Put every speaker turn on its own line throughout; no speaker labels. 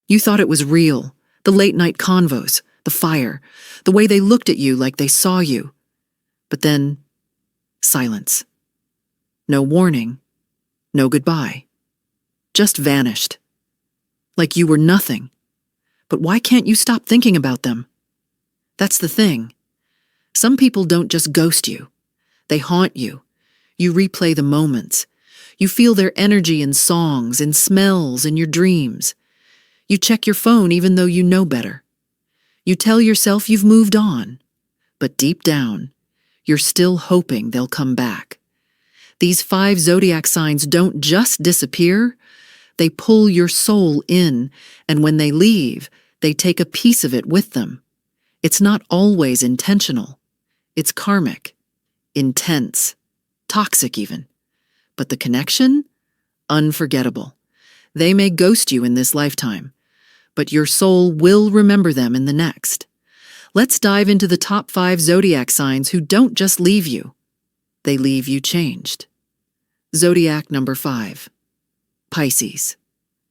You thought it was real, the late-night convos, the fire, the way they looked at you like they saw you. But then, silence. No warning, no goodbye. Just vanished. Like you were nothing. But why can't you stop thinking about them? That's the thing. Some people don't just ghost you. They haunt you. You replay the moments. You feel their energy in songs, in smells, in your dreams. You check your phone even though you know better. You tell yourself you've moved on. But deep down, you're still hoping they'll come back. These 5 zodiac signs don't just disappear. They pull your soul in, and when they leave, they take a piece of it with them. It's not always intentional. It's karmic, intense, toxic even. But the connection? Unforgettable. They may ghost you in this lifetime, but your soul will remember them in the next. Let's dive into the top 5 zodiac signs who don't just leave you. They leave you changed. Zodiac number 5. Pisces,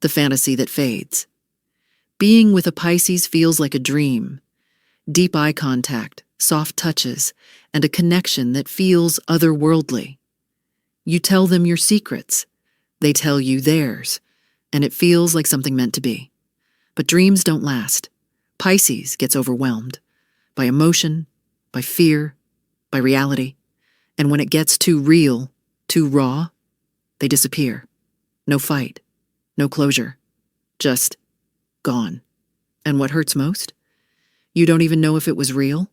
the fantasy that fades. Being with a Pisces feels like a dream. Deep eye contact, soft touches, and a connection that feels otherworldly. You tell them your secrets. They tell you theirs, and it feels like something meant to be. But dreams don't last. Pisces gets overwhelmed by emotion, by fear, by reality. And when it gets too real, too raw, they disappear. No fight, no closure, just gone. And what hurts most? You don't even know if it was real.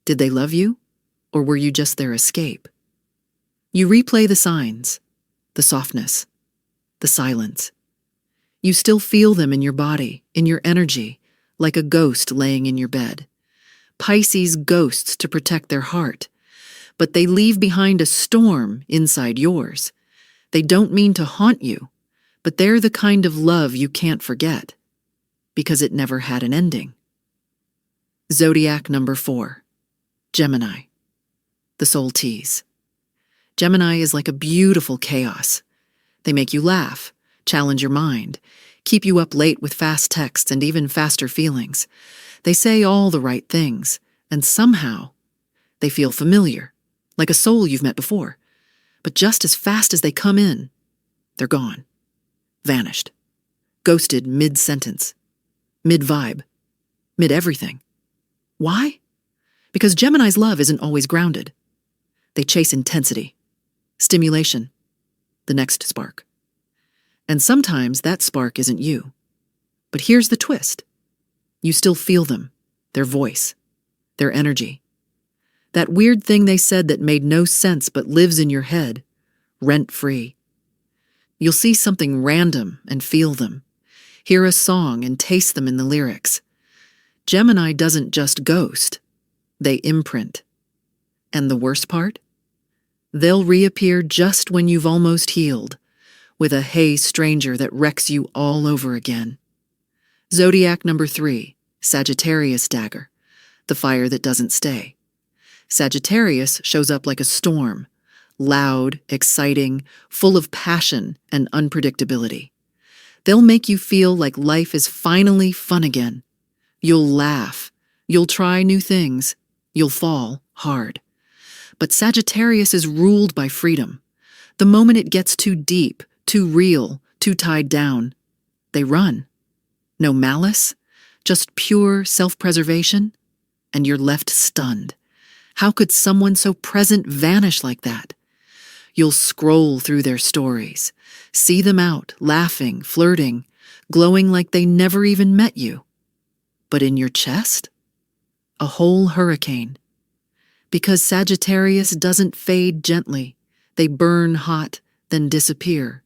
Did they love you, or were you just their escape? You replay the signs, the softness, the silence. You still feel them in your body, in your energy, like a ghost laying in your bed. Pisces ghosts to protect their heart, but they leave behind a storm inside yours. They don't mean to haunt you, but they're the kind of love you can't forget, because it never had an ending. Zodiac number 4. Gemini, the soul tease. Gemini is like a beautiful chaos. They make you laugh, challenge your mind, keep you up late with fast texts and even faster feelings. They say all the right things, and somehow they feel familiar, like a soul you've met before. But just as fast as they come in, they're gone, vanished, ghosted mid-sentence, mid-vibe, mid-everything. Why? Because Gemini's love isn't always grounded. They chase intensity, stimulation, the next spark. And sometimes that spark isn't you. But here's the twist. You still feel them, their voice, their energy. That weird thing they said that made no sense but lives in your head, rent-free. You'll see something random and feel them, hear a song and taste them in the lyrics. Gemini doesn't just ghost, they imprint. And the worst part? They'll reappear just when you've almost healed, with a hey stranger that wrecks you all over again. Zodiac number 3, Sagittarius dagger, the fire that doesn't stay. Sagittarius shows up like a storm, loud, exciting, full of passion and unpredictability. They'll make you feel like life is finally fun again. You'll laugh, you'll try new things, you'll fall hard. But Sagittarius is ruled by freedom. The moment it gets too deep, too real, too tied down, they run. No malice, just pure self-preservation, and you're left stunned. How could someone so present vanish like that? You'll scroll through their stories, see them out, laughing, flirting, glowing like they never even met you. But in your chest? A whole hurricane. Because Sagittarius doesn't fade gently. They burn hot, then disappear,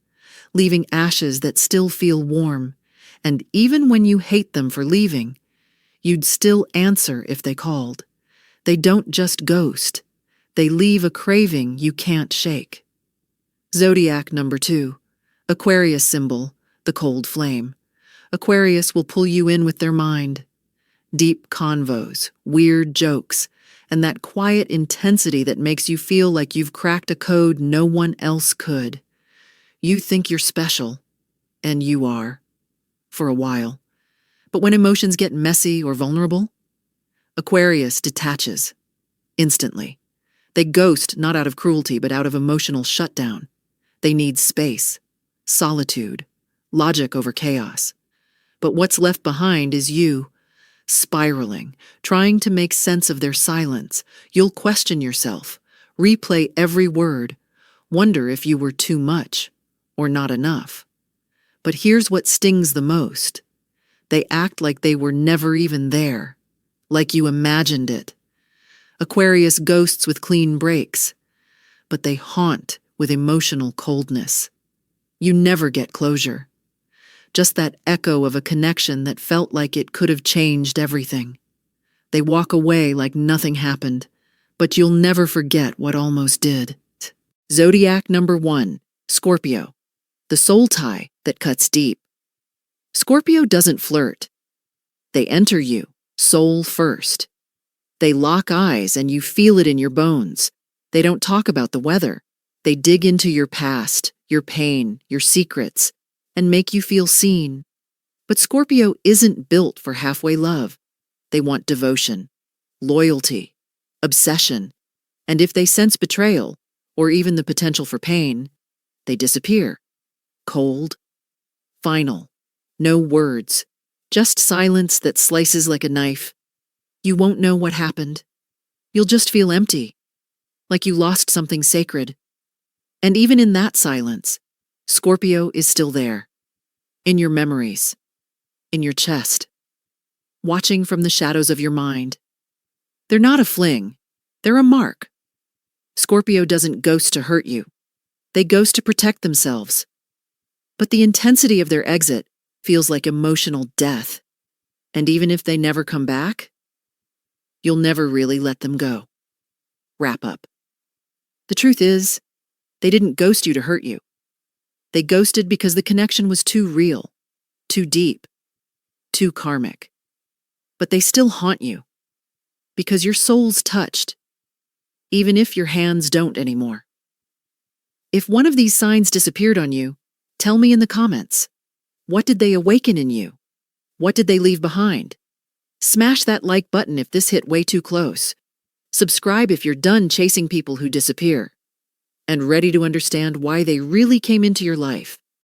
leaving ashes that still feel warm. And even when you hate them for leaving, you'd still answer if they called. They don't just ghost. They leave a craving you can't shake. Zodiac number 2. Aquarius symbol, the cold flame. Aquarius will pull you in with their mind. Deep convos, weird jokes, and that quiet intensity that makes you feel like you've cracked a code no one else could. You think you're special, and you are, for a while. But when emotions get messy or vulnerable, Aquarius detaches instantly. They ghost not out of cruelty, but out of emotional shutdown. They need space, solitude, logic over chaos. But what's left behind is you, spiraling, trying to make sense of their silence. You'll question yourself, replay every word, wonder if you were too much or not enough. But here's what stings the most. They act like they were never even there, like you imagined it. Aquarius ghosts with clean breaks, but they haunt with emotional coldness. You never get closure. Just that echo of a connection that felt like it could have changed everything. They walk away like nothing happened, but you'll never forget what almost did. Zodiac number 1, Scorpio, the soul tie that cuts deep. Scorpio doesn't flirt. They enter you, soul first. They lock eyes and you feel it in your bones. They don't talk about the weather. They dig into your past, your pain, your secrets, and make you feel seen. But Scorpio isn't built for halfway love. They want devotion, loyalty, obsession, and if they sense betrayal, or even the potential for pain, they disappear. Cold, final, no words, just silence that slices like a knife. You won't know what happened. You'll just feel empty, like you lost something sacred. And even in that silence, Scorpio is still there, in your memories, in your chest, watching from the shadows of your mind. They're not a fling, they're a mark. Scorpio doesn't ghost to hurt you. They ghost to protect themselves. But the intensity of their exit feels like emotional death. And even if they never come back, you'll never really let them go. Wrap up. The truth is, they didn't ghost you to hurt you. They ghosted because the connection was too real, too deep, too karmic. But they still haunt you, because your soul's touched, even if your hands don't anymore. If one of these signs disappeared on you, tell me in the comments. What did they awaken in you? What did they leave behind? Smash that like button if this hit way too close. Subscribe if you're done chasing people who disappear and ready to understand why they really came into your life.